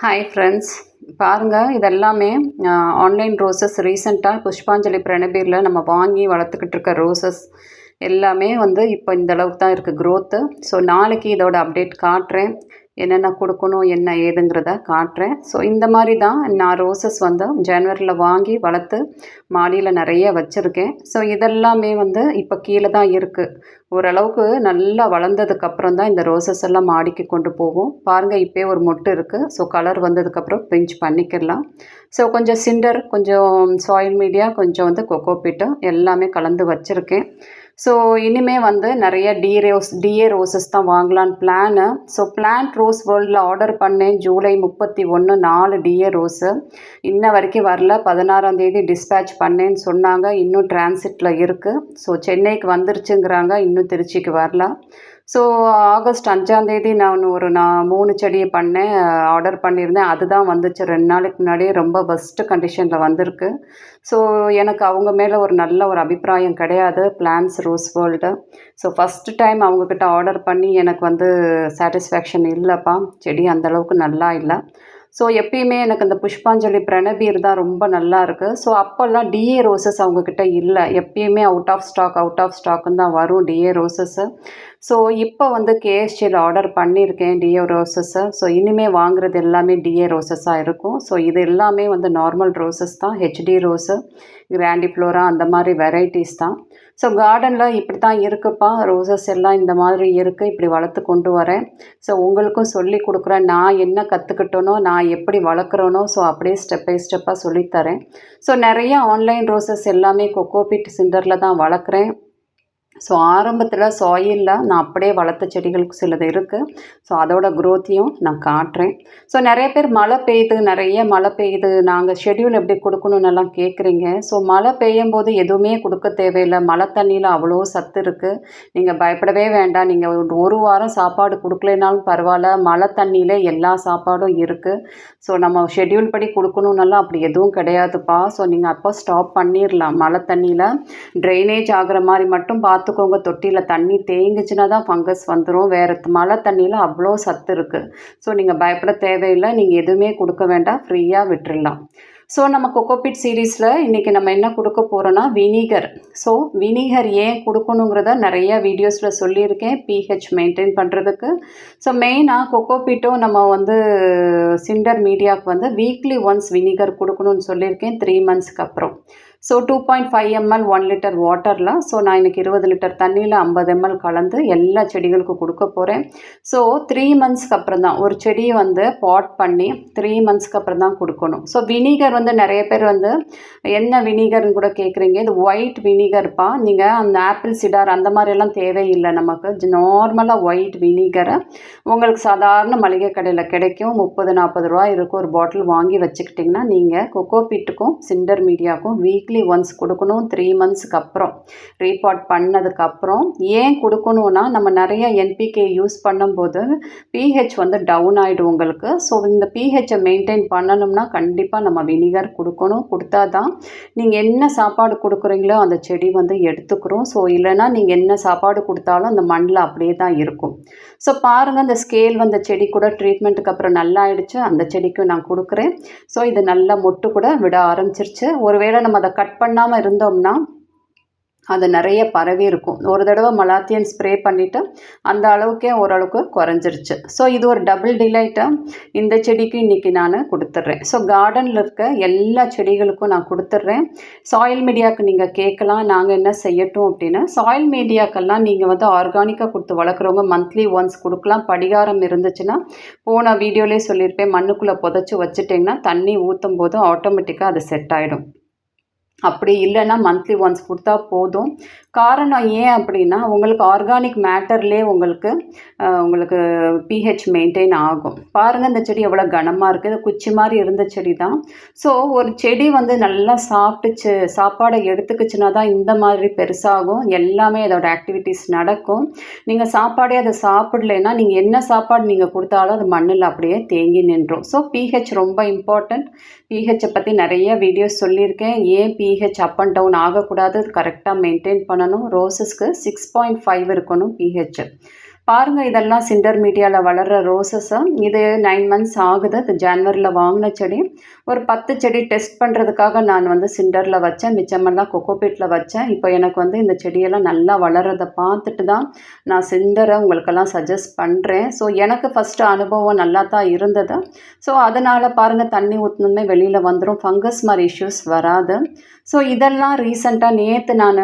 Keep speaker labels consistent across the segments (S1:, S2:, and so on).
S1: Hi friends, பாருங்கள் இதெல்லாமே online roses ரீசெண்டாக புஷ்பாஞ்சலி பிரணபீரில் நம்ம வாங்கி வளர்த்துக்கிட்டு இருக்க ரோசஸ் எல்லாமே இப்போ இந்த அளவுக்கு தான் இருக்குது க்ரோத்து. ஸோ நாளைக்கு இதோட அப்டேட் காட்டுறேன், என்னென்ன கொடுக்கணும் என்ன ஏதுங்கிறத காட்டுறேன். ஸோ இந்த மாதிரி தான் நான் ரோசஸ் ஜனவரியில் வாங்கி வளர்த்து மாடியில் நிறைய வச்சுருக்கேன். ஸோ இதெல்லாமே இப்போ கீழே தான் இருக்குது. ஓரளவுக்கு நல்லா வளர்ந்ததுக்கப்புறம் தான் இந்த ரோசஸ் எல்லாம் மாடிக்கு கொண்டு போவோம். பாருங்கள் இப்போயே ஒரு மொட்டு இருக்குது. ஸோ கலர் வந்ததுக்கப்புறம் பிஞ்ச் பண்ணிக்கிடலாம். ஸோ கொஞ்சம் சிண்டர், கொஞ்சம் சாயில் மீடியா, கொஞ்சம் கொக்கோபிட்டு எல்லாமே கலந்து வச்சுருக்கேன். ஸோ இனிமேல் நிறைய டிஏ ரோசஸ் தான் வாங்கலான்னு பிளானு. ஸோ பிளான்ட் ரோஸ் வேர்ல்டில் ஆர்டர் பண்ணேன். ஜூலை 31 4 டிஏ ரோஸு இன்ன வரைக்கும் வரல. 16ஆம் தேதி டிஸ்பேட்ச் பண்ணேன்னு சொன்னாங்க. இன்னும் டிரான்சிட்டில் இருக்குது. ஸோ சென்னைக்கு வந்துருச்சுங்கிறாங்க, இன்னும் திருச்சிக்கு வரல. ஸோ ஆகஸ்ட் 5ஆம் தேதி நான் 3 செடியை ஆர்டர் பண்ணியிருந்தேன். அதுதான் வந்துச்சு 2 நாளைக்கு முன்னாடியே. ரொம்ப பெஸ்ட்டு கண்டிஷனில் வந்திருக்கு. ஸோ எனக்கு அவங்க மேலே நல்ல ஒரு அபிப்பிராயம் கிடையாது, plants rose world. So first time அவங்கக்கிட்ட ஆர்டர் பண்ணி எனக்கு சாட்டிஸ்ஃபேக்ஷன் இல்லைப்பா. செடி அந்தளவுக்கு நல்லா இல்லை. ஸோ எப்பயுமே எனக்கு அந்த புஷ்பாஞ்சலி பிரணபீர் தான் ரொம்ப நல்லா இருக்குது. ஸோ அப்போல்லாம் டிஏ ரோசஸ் அவங்கக்கிட்ட இல்லை. எப்பயுமே அவுட் ஆஃப் ஸ்டாக்குன்னு தான் வரும் டிஏ ரோசஸ்ஸு. ஸோ இப்போ கேஎஸ்சியில் ஆர்டர் பண்ணியிருக்கேன் டிஏ ரோசஸ்ஸை. ஸோ இனிமேல் வாங்குறது எல்லாமே டிஏ ரோசஸாக இருக்கும். ஸோ இது எல்லாமே நார்மல் ரோசஸ் தான், ஹெச்டி ரோஸு, கிராண்டிஃப்ளோரா அந்த மாதிரி வெரைட்டிஸ் தான். ஸோ கார்டனில் இப்படி தான் இருக்குப்பா. ரோசஸ் எல்லாம் இந்த மாதிரி இருக்குது. இப்படி வளர்த்து கொண்டு வரேன். ஸோ உங்களுக்கும் சொல்லி கொடுக்குறேன். நான் என்ன கற்றுக்கிட்டேனோ, நான் எப்படி வளர்க்குறேனோ, ஸோ அப்படியே ஸ்டெப் பை ஸ்டெப்பாக சொல்லித்தரேன். ஸோ நிறைய ஆன்லைன் ரோசஸ் எல்லாமே கொக்கோபிட் சிண்டரில் தான் வளர்க்குறேன். ஸோ ஆரம்பத்தில் சாயிலில் நான் அப்படியே வளர்த்த செடிகளுக்கு சிலது இருக்குது. ஸோ அதோட க்ரோத்தையும் நான் காட்டுறேன். ஸோ நிறைய பேர் நிறைய மழை பெய்யுது, நாங்கள் ஷெட்யூல் எப்படி கொடுக்கணுன்னு எல்லாம் கேட்குறீங்க. ஸோ மழை பெய்யும் போது எதுவுமே கொடுக்க தேவையில்லை. மழை தண்ணியில் அவ்வளோ சத்து இருக்குது. நீங்கள் பயப்படவே வேண்டாம். நீங்கள் ஒரு வாரம் சாப்பாடு கொடுக்கலைனாலும் பரவாயில்ல, மழை தண்ணியில் எல்லா சாப்பாடும் இருக்குது. ஸோ நம்ம ஷெட்யூல் படி கொடுக்கணுன்னெல்லாம் அப்படி எதுவும் கிடையாதுப்பா. ஸோ நீங்கள் அப்போ ஸ்டாப் பண்ணிடலாம். மழை தண்ணியில் ட்ரைனேஜ் ஆகிற மாதிரி மட்டும் பார்த்துக்கோங்க. தொட்டியில் தண்ணி தேங்குச்சுன்னா தான் ஃபங்கஸ் வந்துடும். வேறு மழை தண்ணியில் அவ்வளோ சத்து இருக்குது. ஸோ நீங்கள் பயப்பட தேவையில்லை. நீங்கள் எதுவுமே கொடுக்க வேண்டாம், ஃப்ரீயாக விட்டுடலாம். ஸோ நம்ம கொக்கோபிட் சீரீஸில் இன்றைக்கி நம்ம என்ன கொடுக்க போகிறோன்னா வினிகர். ஸோ வினிகர் ஏன் கொடுக்கணுங்கிறத நிறைய வீடியோஸில் சொல்லியிருக்கேன், pH மெயின்டைன் பண்ணுறதுக்கு. ஸோ மெயினாக கொக்கோபிட்டும் நம்ம சிண்டர் மீடியாவுக்கு வீக்லி ஒன்ஸ் வினிகர் கொடுக்கணும்னு சொல்லியிருக்கேன் 3 மந்த்ஸ்க்கு அப்புறம். ஸோ 2.5 ml 1 லிட்டர் வாட்டரில், ஸோ நான் இன்றைக்கி 20 லிட்டர் தண்ணியில் 50 ml கலந்து எல்லா செடிகளுக்கும் கொடுக்க போகிறேன். ஸோ 3 மந்த்ஸ்க்கு அப்புறம் தான் ஒரு செடியை பாட் பண்ணி 3 மந்த்ஸ்க்கு அப்புறம் தான் கொடுக்கணும். ஸோ வினிகர் நிறைய பேர் என்ன வினிகர்னு கூட கேட்குறீங்க. இது ஒயிட் வினிகர்ப்பா. நீங்கள் அந்த ஆப்பிள் சிடார் அந்த மாதிரியெல்லாம் தேவையில்லை. நமக்கு நார்மலாக ஒயிட் வினிகரை உங்களுக்கு சாதாரண மளிகை கடையில் கிடைக்கும். 30-40 ரூபா இருக்கும். ஒரு பாட்டில் வாங்கி வச்சுக்கிட்டிங்கன்னா நீங்கள் கொக்கோபிட்டுக்கும் சிண்டர் மீடியாவுக்கும் வீக்லி ஒன்ஸ் கொடுக்கணும். 3 மந்த்ஸ்க்கு அப்புறம் ரீபாட் பண்ணதுக்கப்புறம். ஏன் கொடுக்கணுன்னா, நம்ம நிறைய என்பிகே யூஸ் பண்ணும்போது pH டவுன் ஆகிடும் உங்களுக்கு. ஸோ இந்த pHஐ மெயின்டைன் பண்ணணும்னா கண்டிப்பாக நம்ம வினிகர் கொடுக்கணும். கொடுத்தா தான் நீங்கள் என்ன சாப்பாடு கொடுக்குறீங்களோ அந்த செடி எடுத்துக்கிறோம். ஸோ இல்லைனா நீங்கள் என்ன சாப்பாடு கொடுத்தாலும் அந்த மண்ணில் அப்படியே தான் இருக்கும். ஸோ பாருங்கள், அந்த ஸ்கேல் செடி கூட ட்ரீட்மெண்ட்டுக்கு அப்புறம் நல்லா ஆயிடுச்சு. அந்த செடிக்கும் நான் கொடுக்குறேன். ஸோ இது நல்லா மொட்டு கூட விட ஆரம்பிச்சிருச்சு. ஒருவேளை நம்ம அதை கட் பண்ணாமல் இருந்தோம்னா அது நிறைய பரவி இருக்கும். ஒரு தடவை மலாத்தியன் ஸ்ப்ரே பண்ணிவிட்டு அந்த அளவுக்கே ஓரளவுக்கு குறைஞ்சிருச்சு. ஸோ இது ஒரு டபுள் டிலைட்டு. இந்த செடிக்கு இன்றைக்கி நான் கொடுத்துட்றேன். ஸோ கார்டனில் இருக்க எல்லா செடிகளுக்கும் நான் கொடுத்துட்றேன். சாயில் மீடியாவுக்கு நீங்கள் கேட்கலாம், நாங்கள் என்ன செய்யட்டும் அப்படின்னு. சாயில் மீடியாக்கெல்லாம் நீங்கள் ஆர்கானிக்காக கொடுத்து வளர்க்குறவங்க மந்த்லி ஒன்ஸ் கொடுக்கலாம். படிகாரம் இருந்துச்சுன்னா, போன வீடியோலேயே சொல்லியிருப்பேன், மண்ணுக்குள்ளே புதைச்சி வச்சுட்டிங்கன்னா தண்ணி ஊற்றும் போது ஆட்டோமேட்டிக்காக அது செட் ஆகிடும். அப்படி இல்லைன்னா மந்த்லி ஒன்ஸ் கொடுத்தா போதும். காரணம் ஏன் அப்படின்னா, உங்களுக்கு ஆர்கானிக் மேட்டர்லேயே உங்களுக்கு pH மெயின்டைன் ஆகும். பாருங்கள் இந்த செடி எவ்வளோ கனமாக இருக்குது. குச்சி மாதிரி இருந்த செடி தான். ஸோ ஒரு செடி நல்லா சாப்பிட்டுச்சு, சாப்பாடை எடுத்துக்கிச்சுன்னா தான் இந்த மாதிரி பெருசாகும். எல்லாமே அதோட ஆக்டிவிட்டீஸ் நடக்கும். நீங்கள் சாப்பாடே அதை சாப்பிடலைன்னா நீங்கள் என்ன சாப்பாடு நீங்கள் கொடுத்தாலும் அது மண்ணில் அப்படியே தேங்கி நின்றும். ஸோ pH ரொம்ப இம்பார்ட்டண்ட். pHஐ பற்றி நிறைய வீடியோஸ் சொல்லியிருக்கேன். ஏன் pH அப் அண்ட் டவுன் ஆகக்கூடாது, கரெக்டாக மெயின்டைன் பண்ணணும். ரோசஸ்க்கு 6.5 இருக்கணும் pH. பாருங்கள், இதெல்லாம் சிண்டர் மீடியாவில் வளர்கிற ரோசஸ்ஸு. இது 9 மந்த்ஸ் ஆகுது. இது ஜான்வரியில் வாங்கின செடி. ஒரு 10 செடி டெஸ்ட் பண்ணுறதுக்காக நான் வந்து சிண்டரில் வச்சேன். மிச்சமெல்லாம் கொக்கோபீட்டில் வச்சேன். இப்போ எனக்கு வந்து இந்த செடியெல்லாம் நல்லா வளர்கிறத பார்த்துட்டு தான் நான் சிண்டரை உங்களுக்கெல்லாம் சஜஸ்ட் பண்ணுறேன். ஸோ எனக்கு ஃபஸ்ட்டு அனுபவம் நல்லா தான் இருந்தது. ஸோ அதனால் பாருங்கள், தண்ணி ஊற்றினோமே வெளியில் வந்துடும். ஃபங்கஸ் மாதிரி இஷ்யூஸ் வராது. ஸோ இதெல்லாம் ரீசெண்டாக நேற்று நான்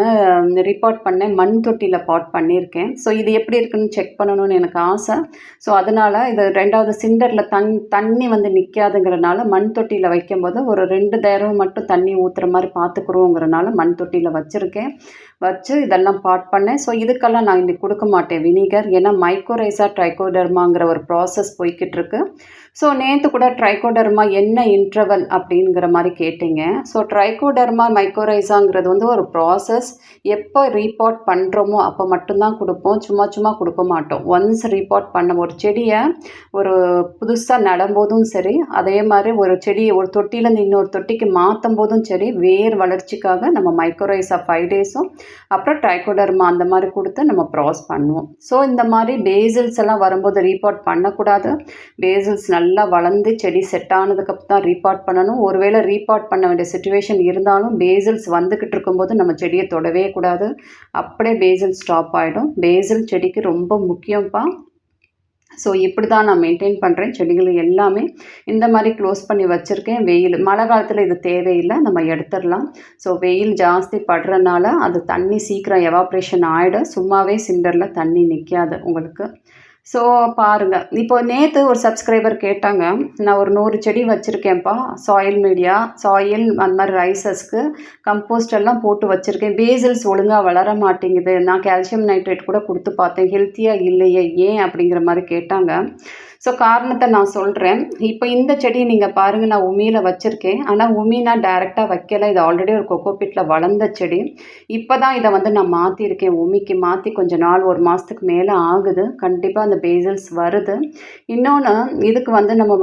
S1: ரிப்போர்ட் பண்ணேன். மண் தொட்டியில் பாட் பண்ணியிருக்கேன். ஸோ இது எப்படி இருக்குன்னு செக் பண்ணணும்னு எனக்கு ஆசை. ஸோ அதனால் இது 2வது சிண்டரில் தண்ணி வந்து நிற்காதுங்கிறனால மண் தொட்டியில் வைக்கும்போது ஒரு 2 தடவை மட்டும் தண்ணி ஊற்றுற மாதிரி பார்த்துக்குறோங்கிறனால மண் தொட்டியில் வச்சுருக்கேன். வச்சு இதெல்லாம் பாட் பண்ணேன். ஸோ இதுக்கெல்லாம் நான் இன்றைக்கி கொடுக்க மாட்டேன் வினிகர். ஏன்னா மைக்கோரைசா ட்ரைகோடர்மாங்கிற ஒரு ப்ராசஸ் போய்கிட்டுருக்கு. ஸோ நேற்று கூட ட்ரைகோடர்மா என்ன இன்டர்வல் அப்படிங்கிற மாதிரி கேட்டிங்க. ஸோ ட்ரைகோடர்மா மைக்கோரைசாங்கிறது வந்து ஒரு ப்ராசஸ். எப்போ ரீபாட் பண்ணுறோமோ அப்போ மட்டும்தான் கொடுப்போம். சும்மா சும்மா கொடுக்க மாட்டோம். ஒன்ஸ் ரீபாட் பண்ண ஒரு செடியை ஒரு புதுசாக நடும்போதும் சரி, அதே மாதிரி ஒரு செடியை ஒரு தொட்டிலேருந்து இன்னொரு தொட்டிக்கு மாற்றும் போதும் சரி, வேர் வளர்ச்சிக்காக நம்ம மைக்கோரைசா 5 டேஸும் அப்புறம் ட்ரைகோடர்மா அந்த மாதிரி கொடுத்து நம்ம ப்ராஸ் பண்ணுவோம். ஸோ இந்த மாதிரி பேசில்ஸ் எல்லாம் வரும்போது ரீபாட் பண்ணக்கூடாது. பேசில்ஸ் நல்லா வளர்ந்து செடி செட் ஆனதுக்கப்புறம் தான் ரீபாட் பண்ணணும். ஒருவேளை ரீபாட் பண்ண வேண்டிய சுச்சுவேஷன் இருந்தாலும் பேசில்ஸ் வந்துக்கிட்டு இருக்கும்போது நம்ம செடியை தொடவே கூடாது. அப்படியே பேசில் ஸ்டாப் ஆகிடும். பேசில் செடிக்கு ரொம்ப முக்கியம்ப்பா. ஸோ இப்படி தான் நான் மெயின்டைன் பண்ணுறேன். செடிகள் எல்லாமே இந்த மாதிரி க்ளோஸ் பண்ணி வச்சுருக்கேன். வெயில் மழை காலத்தில் இது தேவையில்லை, நம்ம எடுத்துடலாம். ஸோ வெயில் ஜாஸ்தி படுறனால அது தண்ணி சீக்கிரம் எவாப்ரேஷன் ஆகிடும். சும்மாவே சிண்டரில் தண்ணி நிற்காது உங்களுக்கு. ஸோ பாருங்கள், இப்போ நேற்று ஒரு சப்ஸ்கிரைபர் கேட்டாங்க, நான் ஒரு 100 செடி வச்சுருக்கேன்ப்பா. சாயில் அந்த மாதிரி ரைசஸ்க்கு கம்போஸ்ட் எல்லாம் போட்டு வச்சுருக்கேன். பேசில்ஸ் ஒழுங்காக வளர மாட்டேங்குது. நான் கால்சியம் நைட்ரேட் கூட கொடுத்து பார்த்தேன், ஹெல்த்தியாக இல்லையே, ஏன் அப்படிங்கிற மாதிரி கேட்டாங்க. ஸோ காரணத்தை நான் சொல்கிறேன். இப்போ இந்த செடி நீங்கள் பாருங்கள், நான் உமியில் வச்சுருக்கேன். ஆனால் உமி நான் டைரெக்டாக வைக்கலை. இது ஆல்ரெடி ஒரு கொக்கோபீட்டில் வளர்ந்த செடி. இப்போ தான் இதை வந்து நான் மாற்றிருக்கேன். உமிக்கு மாற்றி கொஞ்சம் நாள், 1 மாதத்துக்கு மேலே ஆகுது. கண்டிப்பாக அந்த பேசில்ஸ் வருது. இன்னொன்று, இதுக்கு வந்து நம்ம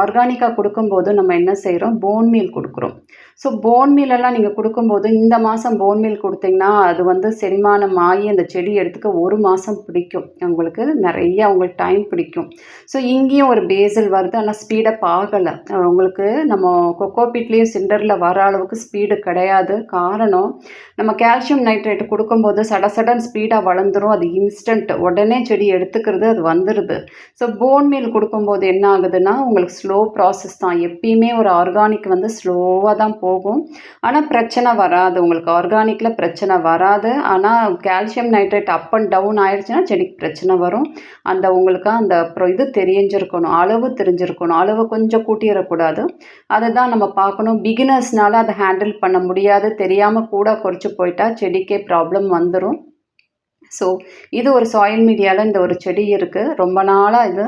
S1: ஆர்கானிக்காக கொடுக்கும்போது நம்ம என்ன செய்கிறோம், போன் மீல் கொடுக்குறோம். ஸோ போன் மீலெல்லாம் நீங்கள் கொடுக்கும்போது இந்த மாதம் போன் மீல் கொடுத்தீங்கன்னா அது வந்து செரிமானம் ஆகி அந்த செடி எடுத்துக்க 1 மாதம் பிடிக்கும். உங்களுக்கு உங்களுக்கு டைம் பிடிக்கும். ஸோ இங்கேயும் ஒரு பேசில் வருது, ஆனால் ஸ்பீடப் ஆகலை. உங்களுக்கு நம்ம கொக்கோபீட்லேயும் சிண்டரில் வர அளவுக்கு ஸ்பீடு கிடையாது. காரணம், நம்ம கால்சியம் நைட்ரேட் கொடுக்கும்போது சடசடன் ஸ்பீடாக வளர்ந்துடும். அது இன்ஸ்டன்ட், உடனே செடி எடுத்துக்கிறது, அது வந்துடுது. ஸோ போன் மீல் கொடுக்கும்போது என்ன ஆகுதுன்னா உங்களுக்கு ஸ்லோ ப்ராசஸ் தான். எப்பயுமே ஒரு ஆர்கானிக் வந்து ஸ்லோவாக தான் போகும். ஆனால் பிரச்சனை வராது. உங்களுக்கு ஆர்கானிக்கில் பிரச்சனை வராது. ஆனால் calcium nitrate up and down ஆயிடுச்சுன்னா செடிக்கு பிரச்சனை வரும். உங்களுக்கு அந்த இது தெரிஞ்சிருக்கணும், அளவு தெரிஞ்சிருக்கணும். அளவு கொஞ்சம் கூட்டிடக்கூடாது. அதை தான் நம்ம பார்க்கணும். பிகினர்ஸ்னால அதை ஹேண்டில் பண்ண முடியாது. தெரியாமல் கூட குறைச்சி போயிட்டா செடிக்கே ப்ராப்ளம் வந்துடும். ஸோ இது ஒரு சாயில் மீடியாவில் இந்த ஒரு செடி இருக்குது. ரொம்ப நாளாக இது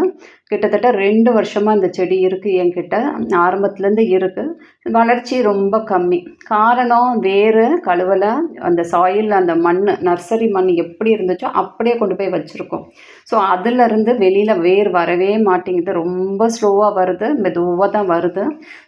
S1: கிட்டத்தட்ட 2 வருஷமாக இந்த செடி இருக்குது என்கிட்ட. ஆரம்பத்துலேருந்து இருக்குது. வளர்ச்சி ரொம்ப கம்மி. காரணம், வேறு கழுவலை. அந்த சாயில், அந்த மண், நர்சரி மண் எப்படி இருந்துச்சோ அப்படியே கொண்டு போய் வச்சுருக்கோம். ஸோ அதிலிருந்து வெளியில் வேர் வரவே மாட்டேங்குது. ரொம்ப ஸ்லோவாக வருது, மெதுவாக தான் வருது.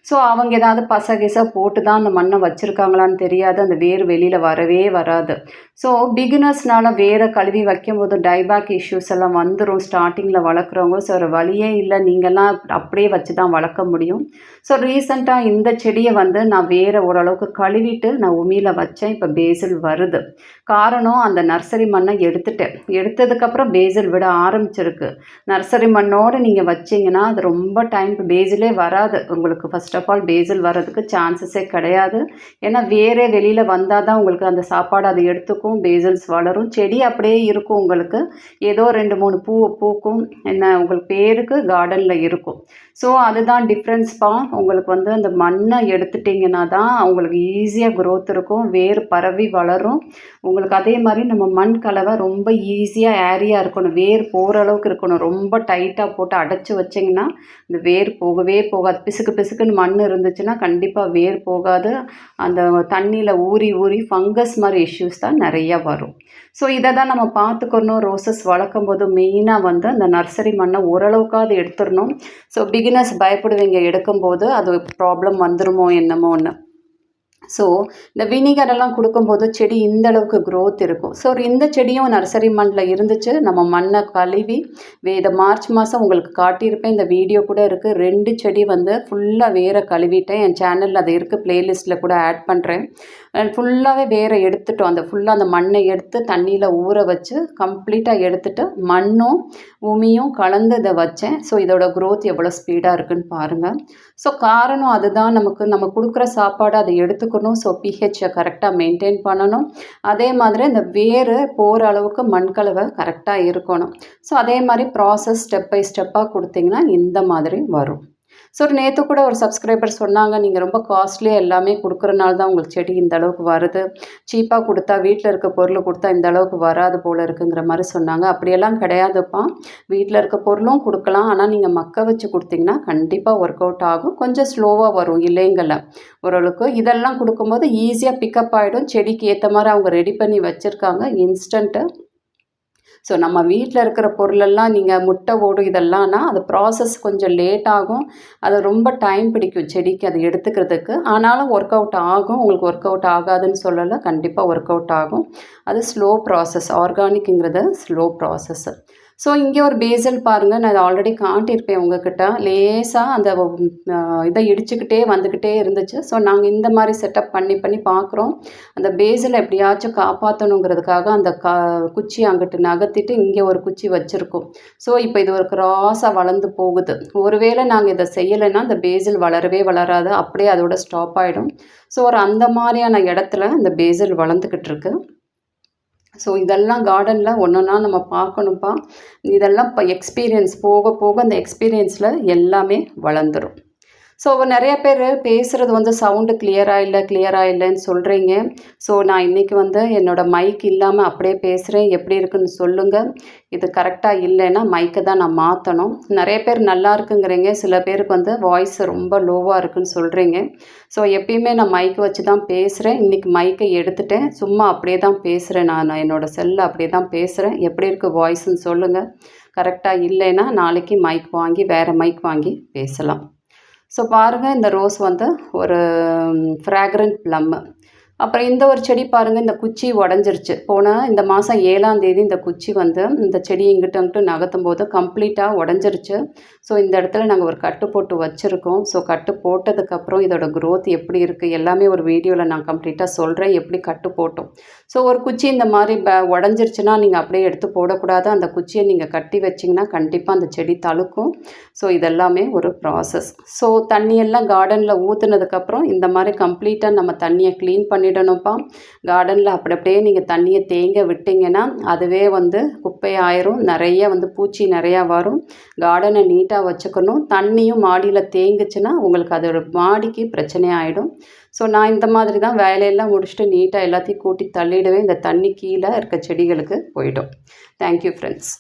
S1: ஸோ அவங்க ஏதாவது பசகிச போட்டு தான் அந்த மண்ணை வச்சுருக்காங்களான்னு தெரியாது. அந்த வேர் வெளியில் வரவே வராது. ஸோ பிகினர்ஸ்னால் வேரை கழுவி வைக்கும்போது டைபேக் இஷ்யூஸ் எல்லாம் வந்துடும் ஸ்டார்டிங்கில் வளர்க்குறவங்க. ஸோ ஒரு வழியே இல்லை, நீங்கள்லாம் அப்படியே வச்சு தான் வளர்க்க முடியும். ஸோ ரீசெண்டாக இந்த செடியை வந்து நான் வேரை ஓரளவுக்கு கழுவிட்டு நான் உமியில் வச்சேன். இப்போ பேசில் வருது. காரணம், அந்த நர்சரி மண்ணை எடுத்ததுக்கப்புறம் பேசில் விட ஆரம்பிச்சிருக்கு. நர்சரி மண்ணோடு நீங்கள் வச்சிங்கன்னா அது ரொம்ப டைம் பேசிலே வராது உங்களுக்கு. ஃபர்ஸ்ட் ஆஃப் ஆல் பேசில் வர்றதுக்கு சான்சஸே கிடையாது. ஏன்னா வேரே வெளியில் வந்தால் தான் உங்களுக்கு அந்த சாப்பாடு அது எடுத்துக்கும், பேசில்ஸ் வளரும். செடி அப்படியே இருக்கும் உங்களுக்கு. ஏதோ 2, 3 பூ பூக்கும், என்ன உங்களுக்கு பேருக்கு கார்டனில் இருக்கும். ஸோ அதுதான் டிஃப்ரென்ஸ்ப்பா. உங்களுக்கு வந்து அந்த மண்ணை எடுத்துட்டிங்கன்னா தான் உங்களுக்கு ஈஸியாக க்ரோத் இருக்கும், வேர் பரவி வளரும் உங்களுக்கு. அதே மாதிரி நம்ம மண் கலவை ரொம்ப ஈஸியாக ஏரியாக இருக்கணும், வேர் போகிற அளவுக்கு இருக்கணும். ரொம்ப டைட்டாக போட்டு அடைச்சி வச்சிங்கன்னா இந்த வேர் போகவே போகாது. பிசுக்கு பிசுக்குன்னு மண் இருந்துச்சுன்னா கண்டிப்பாக வேர் போகாது. அந்த தண்ணியில் ஊறி ஊறி ஃபங்கஸ் மாதிரி இஷ்யூஸ் தான் நிறையா வரும். ஸோ இதை தான் நம்ம பார்த்துக்கணும். ரோசஸ் வளர்க்கும் போது மெயினாக வந்து அந்த நர்சரி மண்ணை ஓரளவுக்காவது எடுத்துடணும். ஸோ பிகினர்ஸ் பயப்படுவீங்க எடுக்கும்போது, அது ப்ராப்ளம் வந்துருமோ என்னமோன்னு. ஸோ இந்த வினிகர் எல்லாம் கொடுக்கும்போது செடி இந்த அளவுக்கு க்ரோத் இருக்கும். ஸோ இந்த செடியும் நர்சரி மண்ணில் இருந்துச்சு. நம்ம மண்ணை கழுவி இதை மார்ச் மாதம் உங்களுக்கு காட்டியிருப்பேன். இந்த வீடியோ கூட இருக்குது. 2 செடி வந்து ஃபுல்லாக வேரை கழுவிட்டேன். என் சேனலில் அது இருக்குது, ப்ளேலிஸ்ட்டில் கூட ஆட் பண்ணுறேன். ஃபுல்லாகவே வேரை எடுத்துட்டோம். ஃபுல்லாக அந்த மண்ணை எடுத்து தண்ணியில் ஊற வச்சு கம்ப்ளீட்டாக எடுத்துட்டு மண்ணும் உமியும் கலந்து இதை வச்சேன். ஸோ இதோட க்ரோத் எவ்வளோ ஸ்பீடாக இருக்குதுன்னு பாருங்கள். ஸோ காரணம் அதுதான், நம்ம கொடுக்குற சாப்பாடு அதை எடுத்துக்கணும். ஸோ பிஹெச்சை கரெக்டாக மெயின்டைன் பண்ணணும். அதே மாதிரி இந்த வேர் போகிற அளவுக்கு மண்கலவை கரெக்டாக இருக்கணும். ஸோ அதே மாதிரி ப்ராசஸ் ஸ்டெப் பை ஸ்டெப்பாக கொடுத்திங்கன்னா இந்த மாதிரி வரும். ஸோ நேற்று கூட ஒரு சப்ஸ்கிரைபர் சொன்னாங்க, நீங்கள் ரொம்ப காஸ்ட்லியாக எல்லாமே கொடுக்குறனால தான் உங்களுக்கு செடி இந்த அளவுக்கு வருது, சீப்பாக கொடுத்தா வீட்டில் இருக்க பொருள் கொடுத்தா இந்த அளவுக்கு வராது போல் இருக்குங்கிற மாதிரி சொன்னாங்க. அப்படியெல்லாம் கிடையாதுப்பா. வீட்டில் இருக்க பொருளும் கொடுக்கலாம், ஆனால் நீங்கள் மக்க வச்சு கொடுத்தீங்கன்னா கண்டிப்பாக ஒர்க் அவுட் ஆகும். கொஞ்சம் ஸ்லோவாக வரும், இல்லைங்கல்ல, ஓரளவுக்கு. இதெல்லாம் கொடுக்கும்போது ஈஸியாக பிக்கப் ஆகிடும். செடிக்கு ஏற்ற மாதிரி அவங்க ரெடி பண்ணி வச்சுருக்காங்க, இன்ஸ்டண்ட்டு. ஸோ நம்ம வீட்டில் இருக்கிற பொருளெல்லாம் நீங்கள் முட்டை ஓடு இதெல்லாம்னா அது ப்ராசஸ் கொஞ்சம் லேட் ஆகும். அது ரொம்ப டைம் பிடிக்கும் செடிக்கு அது எடுத்துக்கிறதுக்கு. ஆனாலும் ஒர்க் அவுட் ஆகும். உங்களுக்கு ஒர்க் அவுட் ஆகாதுன்னு சொல்லலை, கண்டிப்பாக ஒர்க் அவுட் ஆகும். அது ஸ்லோ ப்ராசஸ். ஆர்கானிக்குங்கிறது ஸ்லோ ப்ராசஸ்ஸு. ஸோ இங்கே ஒரு பேசல் பாருங்கள், நான் இதை ஆல்ரெடி காட்டியிருப்பேன் உங்ககிட்ட. லேசாக அந்த இதை இடிச்சுக்கிட்டே வந்துக்கிட்டே இருந்துச்சு. ஸோ நாங்கள் இந்த மாதிரி செட்டப் பண்ணி பார்க்குறோம். அந்த பேசலை எப்படியாச்சும் காப்பாற்றணுங்கிறதுக்காக அந்த குச்சி அங்கிட்டு நகர்த்திட்டு இங்கே ஒரு குச்சி வச்சுருக்கோம். ஸோ இப்போ இது ஒரு கிராஸாக வளர்ந்து போகுது. ஒருவேளை நாங்கள் இதை செய்யலைன்னா அந்த பேசல் வளரவே வளராது, அப்படியே அதோட ஸ்டாப் ஆகிடும். ஸோ ஒரு அந்த மாதிரியான இடத்துல இந்த பேசல் வளர்ந்துக்கிட்டு இருக்கு. ஸோ இதெல்லாம் கார்டனில் ஒன்றா நம்ம பார்க்கணும்ப்பா. இதெல்லாம் இப்போ எக்ஸ்பீரியன்ஸ் போக போக அந்த எக்ஸ்பீரியன்ஸில் எல்லாமே வளர்ந்துடும். ஸோ நிறைய பேர் பேசுகிறது வந்து சவுண்டு கிளியராக இல்லைன்னு சொல்கிறீங்க. ஸோ நான் இன்றைக்கி வந்து என்னோடய மைக் இல்லாமல் அப்படியே பேசுகிறேன். எப்படி இருக்குன்னு சொல்லுங்கள். இது கரெக்டாக இல்லைன்னா மைக்கை தான் நான் மாற்றணும். நிறைய பேர் நல்லா இருக்குங்கிறீங்க, சில பேருக்கு வந்து வாய்ஸ் ரொம்ப லோவாக இருக்குன்னு சொல்கிறீங்க. ஸோ எப்பயுமே நான் மைக்கு வச்சு தான் பேசுகிறேன். இன்றைக்கி மைக்கை எடுத்துட்டேன், சும்மா அப்படியே தான் பேசுகிறேன். நான் என்னோடய செல்லில் அப்படியே தான் பேசுகிறேன். எப்படி இருக்குது வாய்ஸ்ன்னு சொல்லுங்கள். கரெக்டாக இல்லைன்னா நாளைக்கு மைக் வாங்கி வேறு மைக் வாங்கி பேசலாம். ஸோ பாருங்கள், இந்த ரோஸ் வந்து ஒரு ஃப்ராக்ரண்ட் ப்ளம்மு. அப்புறம் இந்த ஒரு செடி பாருங்கள், இந்த குச்சி உடஞ்சிருச்சு. இந்த மாதம் 7ஆம் தேதி இந்த குச்சி வந்து இந்த செடி இங்கிட்ட அங்கிட்டு நகர்த்தும் போது கம்ப்ளீட்டாக உடஞ்சிருச்சு. ஸோ இந்த இடத்துல நாங்கள் ஒரு கட்டு போட்டு வச்சுருக்கோம். ஸோ கட்டு போட்டதுக்கப்புறம் இதோட க்ரோத் எப்படி இருக்குது எல்லாமே ஒரு வீடியோவில் நான் கம்ப்ளீட்டாக சொல்கிறேன், எப்படி கட்டு போட்டோம். ஸோ ஒரு குச்சி இந்த மாதிரி உடஞ்சிருச்சுன்னா நீங்கள் அப்படியே எடுத்து போடக்கூடாது. அந்த குச்சியை நீங்கள் கட்டி வச்சிங்கன்னா கண்டிப்பாக அந்த செடி தழுக்கும். ஸோ இதெல்லாமே ஒரு ப்ராசஸ். ஸோ தண்ணியெல்லாம் கார்டனில் ஊற்றுனதுக்கப்புறம் இந்த மாதிரி கம்ப்ளீட்டாக நம்ம தண்ணியை க்ளீன் பண்ணிடணும்ப்பா. கார்டனில் அப்படியே நீங்கள் தண்ணியை தேங்க விட்டிங்கன்னா அதுவே வந்து குப்பையாயிரும். நிறைய வந்து பூச்சி நிறையா வரும். கார்டனை நீட்டாக வச்சுக்கணும். தண்ணியும் மாடியில் தேங்குச்சுன்னா உங்களுக்கு அதோட மாடிக்கு பிரச்சனை ஆகிடும். ஸோ நான் இந்த மாதிரி தான் வேலையெல்லாம் முடிச்சுட்டு நீட்டாக எல்லாத்தையும் கூட்டி தள்ளிடுவேன். இந்த தண்ணி கீழே இருக்க செடிகளுக்கு போயிடும். Thank you friends.